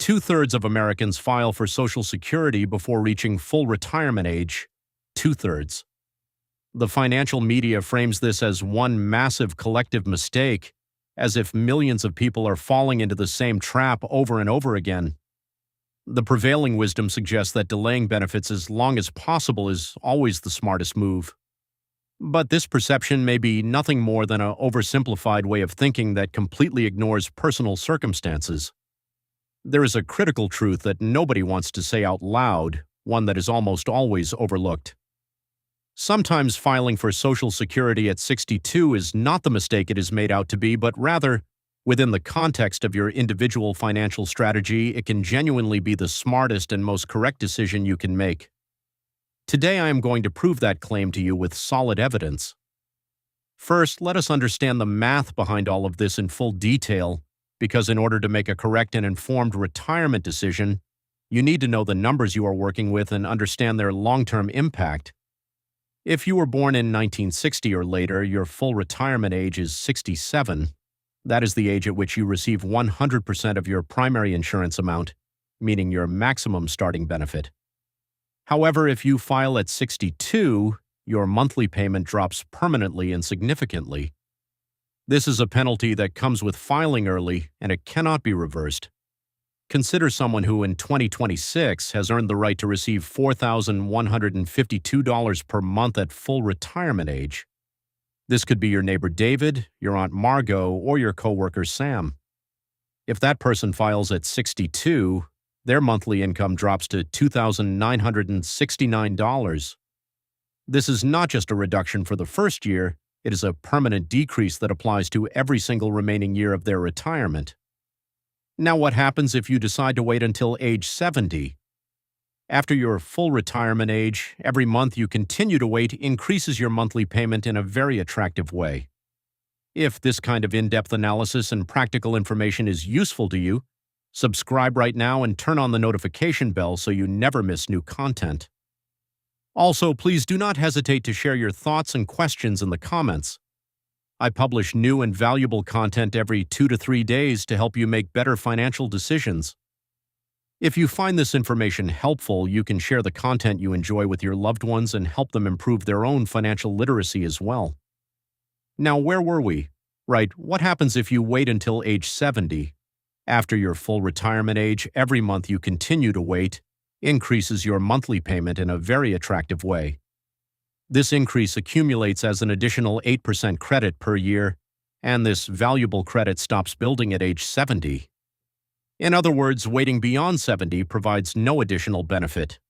Two-thirds of Americans file for Social Security before reaching full retirement age. Two-thirds. The financial media frames this as one massive collective mistake, as if millions of people are falling into the same trap over and over again. The prevailing wisdom suggests that delaying benefits as long as possible is always the smartest move. But this perception may be nothing more than an oversimplified way of thinking that completely ignores personal circumstances. There is a critical truth that nobody wants to say out loud, one that is almost always overlooked. Sometimes filing for Social Security at 62 is not the mistake it is made out to be, but rather, within the context of your individual financial strategy, it can genuinely be the smartest and most correct decision you can make. Today I am going to prove that claim to you with solid evidence. First, let us understand the math behind all of this in full detail, because in order to make a correct and informed retirement decision, you need to know the numbers you are working with and understand their long-term impact. If you were born in 1960 or later, your full retirement age is 67. That is the age at which you receive 100% of your primary insurance amount, meaning your maximum starting benefit. However, if you file at 62, your monthly payment drops permanently and significantly. This is a penalty that comes with filing early, and it cannot be reversed. Consider someone who in 2026 has earned the right to receive $4,152 per month at full retirement age. This could be your neighbor David, your Aunt Margot, or your coworker Sam. If that person files at 62, their monthly income drops to $2,969. This is not just a reduction for the first year, it is a permanent decrease that applies to every single remaining year of their retirement. Now, what happens if you decide to wait until age 70? After your full retirement age, every month you continue to wait increases your monthly payment in a very attractive way. If this kind of in-depth analysis and practical information is useful to you, subscribe right now and turn on the notification bell so you never miss new content. Also, please do not hesitate to share your thoughts and questions in the comments. I publish new and valuable content every 2 to 3 days to help you make better financial decisions. If you find this information helpful, you can share the content you enjoy with your loved ones and help them improve their own financial literacy as well. Now, where were we? Right, what happens if you wait until age 70? After your full retirement age, every month you continue to wait increases your monthly payment in a very attractive way. This increase accumulates as an additional 8% credit per year, and this valuable credit stops building at age 70. In other words, waiting beyond 70 provides no additional benefit.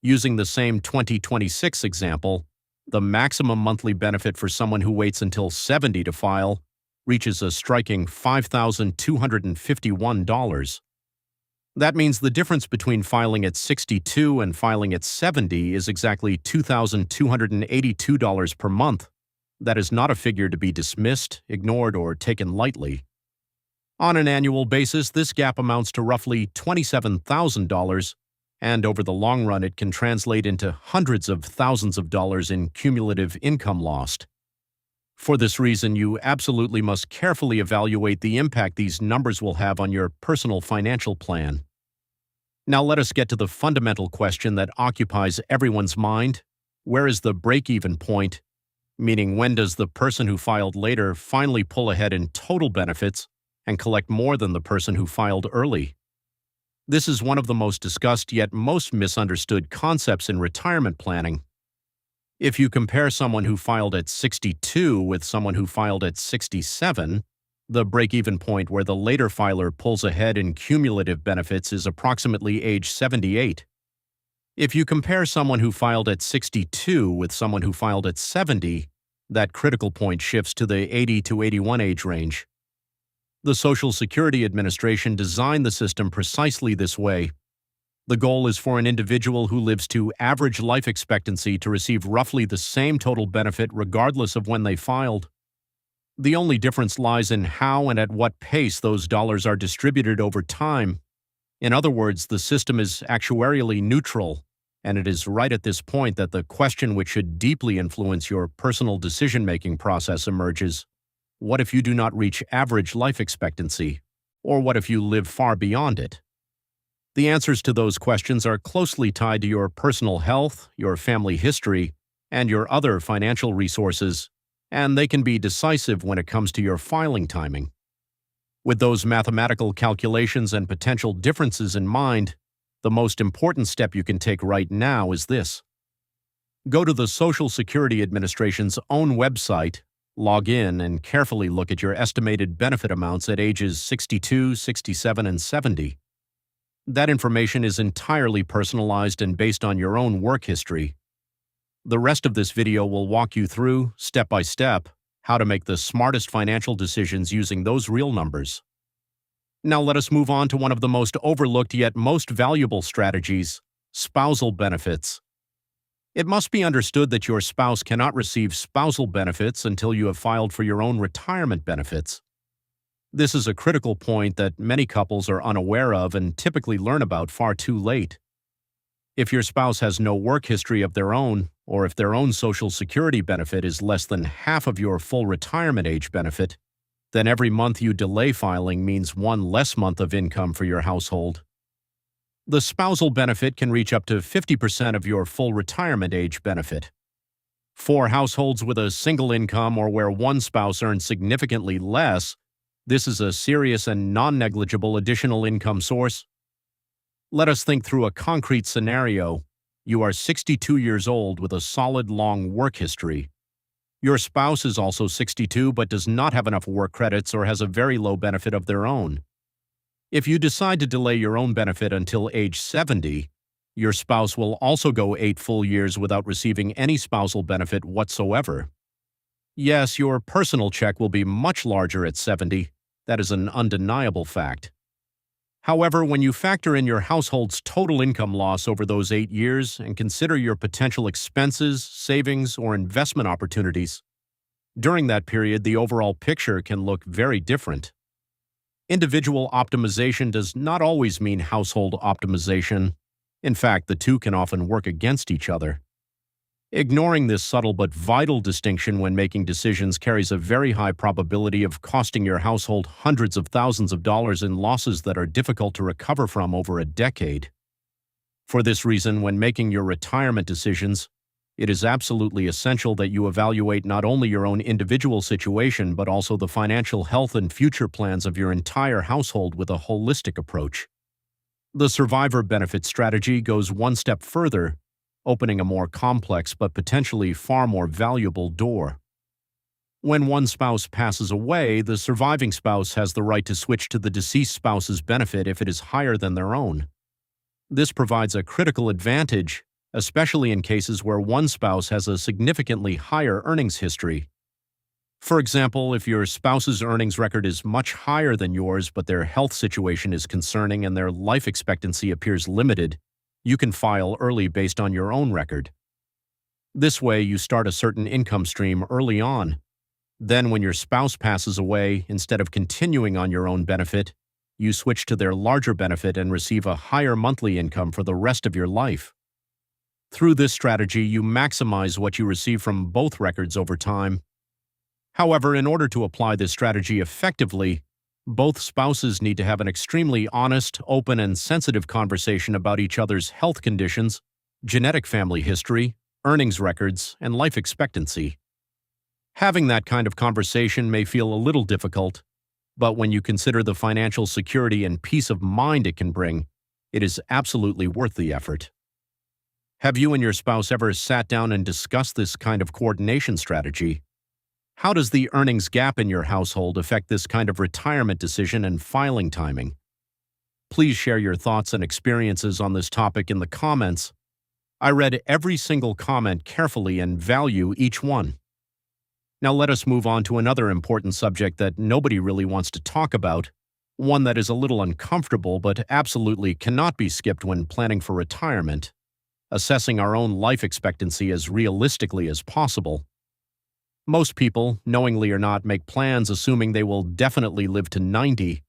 Using the same 2026 example, the maximum monthly benefit for someone who waits until 70 to file reaches a striking $5,251. That means the difference between filing at 62 and filing at 70 is exactly $2,282 per month. That is not a figure to be dismissed, ignored, or taken lightly. On an annual basis, this gap amounts to roughly $27,000, and over the long run it can translate into hundreds of thousands of dollars in cumulative income lost. For this reason, you absolutely must carefully evaluate the impact these numbers will have on your personal financial plan. Now let us get to the fundamental question that occupies everyone's mind. Where is the break-even point? Meaning, when does the person who filed later finally pull ahead in total benefits and collect more than the person who filed early? This is one of the most discussed yet most misunderstood concepts in retirement planning. If you compare someone who filed at 62 with someone who filed at 67, the break-even point where the later filer pulls ahead in cumulative benefits is approximately age 78. If you compare someone who filed at 62 with someone who filed at 70, that critical point shifts to the 80 to 81 age range. The Social Security Administration designed the system precisely this way. The goal is for an individual who lives to average life expectancy to receive roughly the same total benefit regardless of when they filed. The only difference lies in how and at what pace those dollars are distributed over time. In other words, the system is actuarially neutral, and it is right at this point that the question which should deeply influence your personal decision-making process emerges. What if you do not reach average life expectancy? Or what if you live far beyond it? The answers to those questions are closely tied to your personal health, your family history, and your other financial resources, and they can be decisive when it comes to your filing timing. With those mathematical calculations and potential differences in mind, the most important step you can take right now is this. Go to the Social Security Administration's own website, log in, and carefully look at your estimated benefit amounts at ages 62, 67, and 70. That information is entirely personalized and based on your own work history. The rest of this video will walk you through, step by step, how to make the smartest financial decisions using those real numbers. Now let us move on to one of the most overlooked yet most valuable strategies, spousal benefits. It must be understood that your spouse cannot receive spousal benefits until you have filed for your own retirement benefits. This is a critical point that many couples are unaware of and typically learn about far too late. If your spouse has no work history of their own, or if their own Social Security benefit is less than half of your full retirement age benefit, then every month you delay filing means one less month of income for your household. The spousal benefit can reach up to 50% of your full retirement age benefit. For households with a single income or where one spouse earns significantly less, this is a serious and non-negligible additional income source. Let us think through a concrete scenario. You are 62 years old with a solid long work history. Your spouse is also 62 but does not have enough work credits or has a very low benefit of their own. If you decide to delay your own benefit until age 70, your spouse will also go 8 full years without receiving any spousal benefit whatsoever. Yes, your personal check will be much larger at 70. That is an undeniable fact. However, when you factor in your household's total income loss over those 8 years and consider your potential expenses, savings, or investment opportunities, during that period the overall picture can look very different. Individual optimization does not always mean household optimization. In fact, the two can often work against each other. Ignoring this subtle but vital distinction when making decisions carries a very high probability of costing your household hundreds of thousands of dollars in losses that are difficult to recover from over a decade. For this reason, when making your retirement decisions, it is absolutely essential that you evaluate not only your own individual situation but also the financial health and future plans of your entire household with a holistic approach. The survivor benefit strategy goes one step further, opening a more complex but potentially far more valuable door. When one spouse passes away, the surviving spouse has the right to switch to the deceased spouse's benefit if it is higher than their own. This provides a critical advantage, especially in cases where one spouse has a significantly higher earnings history. For example, if your spouse's earnings record is much higher than yours but their health situation is concerning and their life expectancy appears limited, you can file early based on your own record. This way, you start a certain income stream early on. Then, when your spouse passes away, instead of continuing on your own benefit, you switch to their larger benefit and receive a higher monthly income for the rest of your life. Through this strategy, you maximize what you receive from both records over time. However, in order to apply this strategy effectively, both spouses need to have an extremely honest, open, and sensitive conversation about each other's health conditions, genetic family history, earnings records, and life expectancy. Having that kind of conversation may feel a little difficult, but when you consider the financial security and peace of mind it can bring, it is absolutely worth the effort. Have you and your spouse ever sat down and discussed this kind of coordination strategy? How does the earnings gap in your household affect this kind of retirement decision and filing timing? Please share your thoughts and experiences on this topic in the comments. I read every single comment carefully and value each one. Now let us move on to another important subject that nobody really wants to talk about, one that is a little uncomfortable but absolutely cannot be skipped when planning for retirement: assessing our own life expectancy as realistically as possible. Most people, knowingly or not, make plans assuming they will definitely live to 90.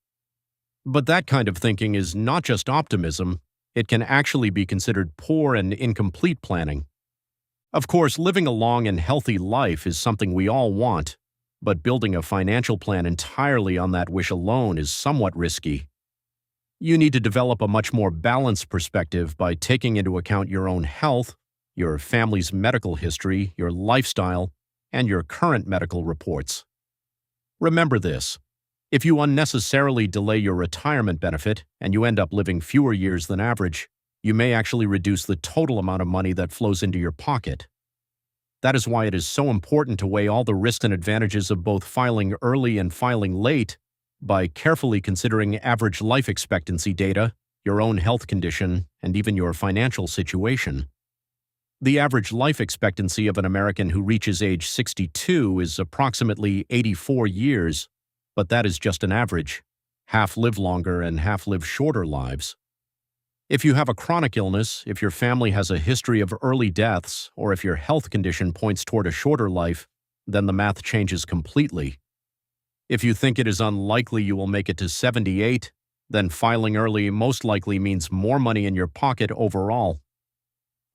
But that kind of thinking is not just optimism, it can actually be considered poor and incomplete planning. Of course, living a long and healthy life is something we all want, but building a financial plan entirely on that wish alone is somewhat risky. You need to develop a much more balanced perspective by taking into account your own health, your family's medical history, your lifestyle, and your current medical reports. Remember this: if you unnecessarily delay your retirement benefit and you end up living fewer years than average, you may actually reduce the total amount of money that flows into your pocket. That is why it is so important to weigh all the risks and advantages of both filing early and filing late by carefully considering average life expectancy data, your own health condition, and even your financial situation. The average life expectancy of an American who reaches age 62 is approximately 84 years, but that is just an average. Half live longer and half live shorter lives. If you have a chronic illness, if your family has a history of early deaths, or if your health condition points toward a shorter life, then the math changes completely. If you think it is unlikely you will make it to 78, then filing early most likely means more money in your pocket overall.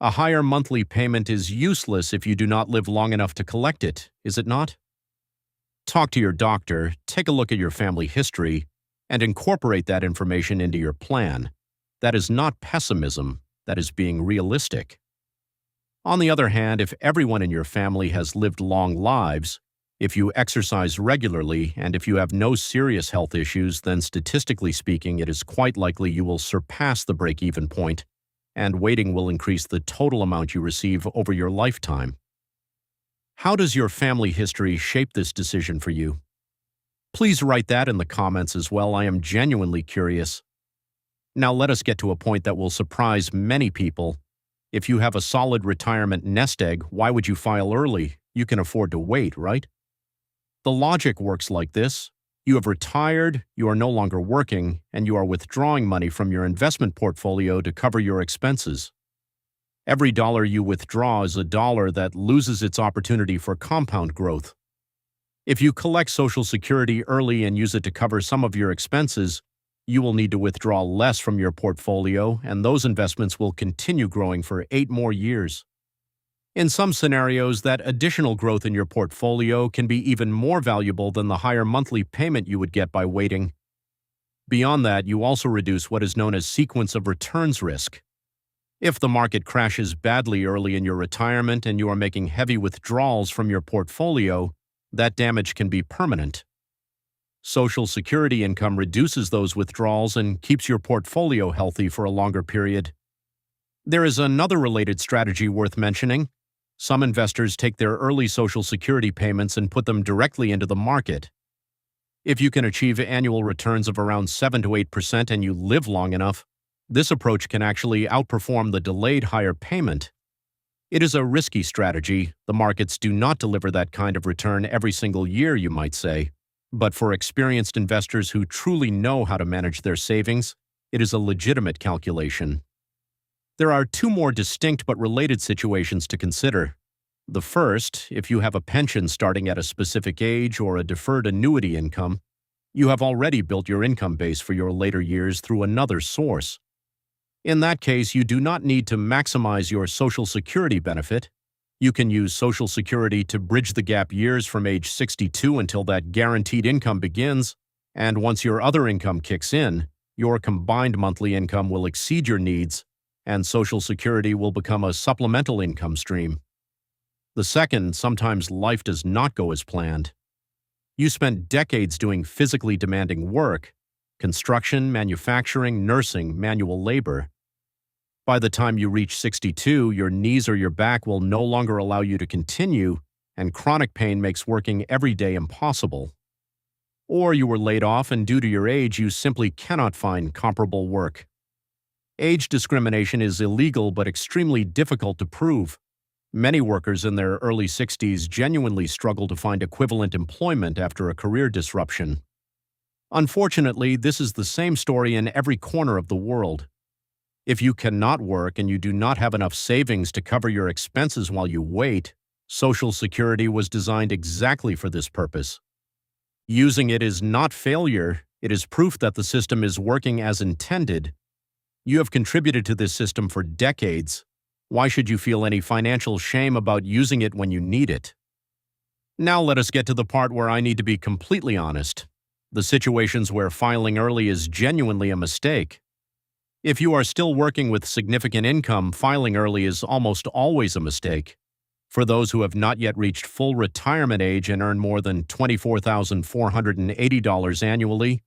A higher monthly payment is useless if you do not live long enough to collect it, is it not? Talk to your doctor, take a look at your family history, and incorporate that information into your plan. That is not pessimism, that is being realistic. On the other hand, if everyone in your family has lived long lives, if you exercise regularly, and if you have no serious health issues, then statistically speaking, it is quite likely you will surpass the break-even point, and waiting will increase the total amount you receive over your lifetime. How does your family history shape this decision for you? Please write that in the comments as well. I am genuinely curious. Now let us get to a point that will surprise many people. If you have a solid retirement nest egg, why would you file early? You can afford to wait, right? The logic works like this. You have retired, you are no longer working, and you are withdrawing money from your investment portfolio to cover your expenses. Every dollar you withdraw is a dollar that loses its opportunity for compound growth. If you collect Social Security early and use it to cover some of your expenses, you will need to withdraw less from your portfolio, and those investments will continue growing for 8 more years. In some scenarios, that additional growth in your portfolio can be even more valuable than the higher monthly payment you would get by waiting. Beyond that, you also reduce what is known as sequence of returns risk. If the market crashes badly early in your retirement and you are making heavy withdrawals from your portfolio, that damage can be permanent. Social Security income reduces those withdrawals and keeps your portfolio healthy for a longer period. There is another related strategy worth mentioning. Some investors take their early Social Security payments and put them directly into the market. If you can achieve annual returns of around 7 to 8% and you live long enough, this approach can actually outperform the delayed higher payment. It is a risky strategy. The markets do not deliver that kind of return every single year, you might say. But for experienced investors who truly know how to manage their savings, it is a legitimate calculation. There are 2 more distinct but related situations to consider. The first, if you have a pension starting at a specific age or a deferred annuity income, you have already built your income base for your later years through another source. In that case, you do not need to maximize your Social Security benefit. You can use Social Security to bridge the gap years from age 62 until that guaranteed income begins, and once your other income kicks in, your combined monthly income will exceed your needs, and Social Security will become a supplemental income stream. The second, sometimes life does not go as planned. You spent decades doing physically demanding work: construction, manufacturing, nursing, manual labor. By the time you reach 62, your knees or your back will no longer allow you to continue, and chronic pain makes working every day impossible. Or you were laid off, and due to your age, you simply cannot find comparable work. Age discrimination is illegal but extremely difficult to prove. Many workers in their early 60s genuinely struggle to find equivalent employment after a career disruption. Unfortunately, this is the same story in every corner of the world. If you cannot work and you do not have enough savings to cover your expenses while you wait, Social Security was designed exactly for this purpose. Using it is not failure, it is proof that the system is working as intended. You have contributed to this system for decades. Why should you feel any financial shame about using it when you need it? Now let us get to the part where I need to be completely honest. the situations where filing early is genuinely a mistake. If you are still working with significant income, filing early is almost always a mistake. For those who have not yet reached full retirement age and earn more than $24,480 annually,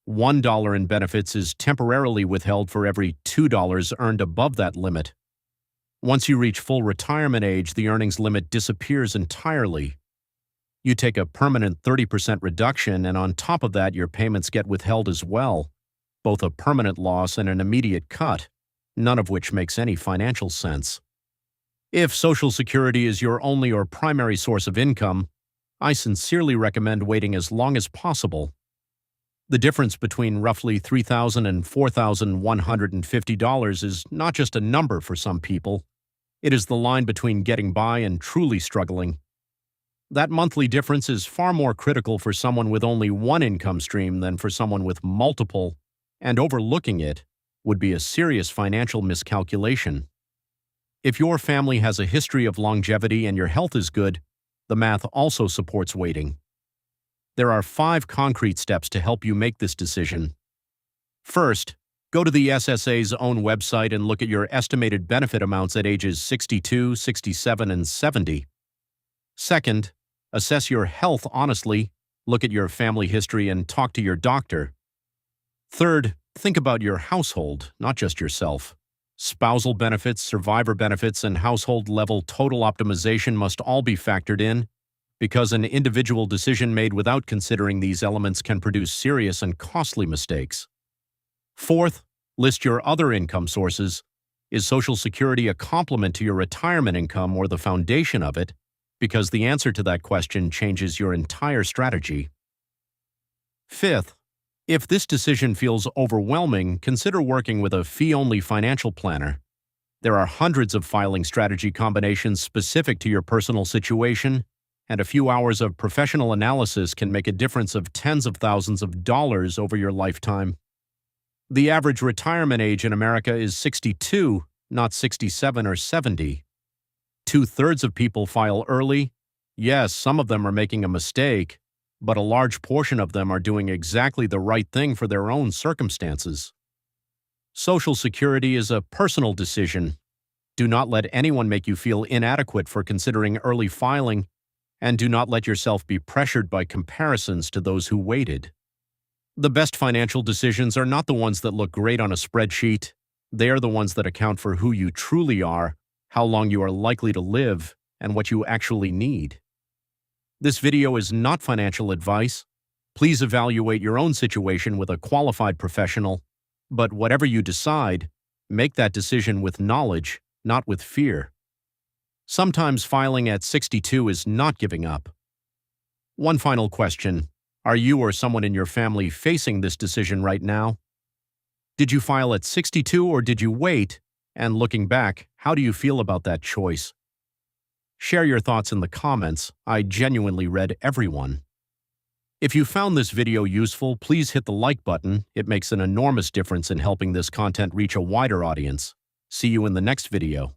$1 in benefits is temporarily withheld for every $2 earned above that limit. Once you reach full retirement age, the earnings limit disappears entirely. You take a permanent 30% reduction, and on top of that, your payments get withheld as well, both a permanent loss and an immediate cut, none of which makes any financial sense. If Social Security is your only or primary source of income, I sincerely recommend waiting as long as possible. The difference between roughly $3,000 and $4,150 is not just a number for some people. It is the line between getting by and truly struggling. That monthly difference is far more critical for someone with only one income stream than for someone with multiple, and overlooking it would be a serious financial miscalculation. If your family has a history of longevity and your health is good, the math also supports waiting. There are 5 concrete steps to help you make this decision. First, go to the SSA's own website and look at your estimated benefit amounts at ages 62, 67, and 70. Second, assess your health honestly, look at your family history, and talk to your doctor. Third, think about your household, not just yourself. Spousal benefits, survivor benefits, and household-level total optimization must all be factored in, because an individual decision made without considering these elements can produce serious and costly mistakes. Fourth, list your other income sources. Is Social Security a complement to your retirement income or the foundation of it? Because the answer to that question changes your entire strategy. Fifth, if this decision feels overwhelming, consider working with a fee-only financial planner. There are hundreds of filing strategy combinations specific to your personal situation, and a few hours of professional analysis can make a difference of tens of thousands of dollars over your lifetime. The average retirement age in America is 62, not 67 or 70. 2/3 of people file early. Yes, some of them are making a mistake, but a large portion of them are doing exactly the right thing for their own circumstances. Social Security is a personal decision. Do not let anyone make you feel inadequate for considering early filing, and do not let yourself be pressured by comparisons to those who waited. The best financial decisions are not the ones that look great on a spreadsheet. They are the ones that account for who you truly are, how long you are likely to live, and what you actually need. This video is not financial advice. Please evaluate your own situation with a qualified professional, but whatever you decide, make that decision with knowledge, not with fear. Sometimes filing at 62 is not giving up. One final question. Are you or someone in your family facing this decision right now? Did you file at 62 or did you wait? And looking back, how do you feel about that choice? Share your thoughts in the comments. I genuinely read every one. If you found this video useful, please hit the like button. It makes an enormous difference in helping this content reach a wider audience. See you in the next video.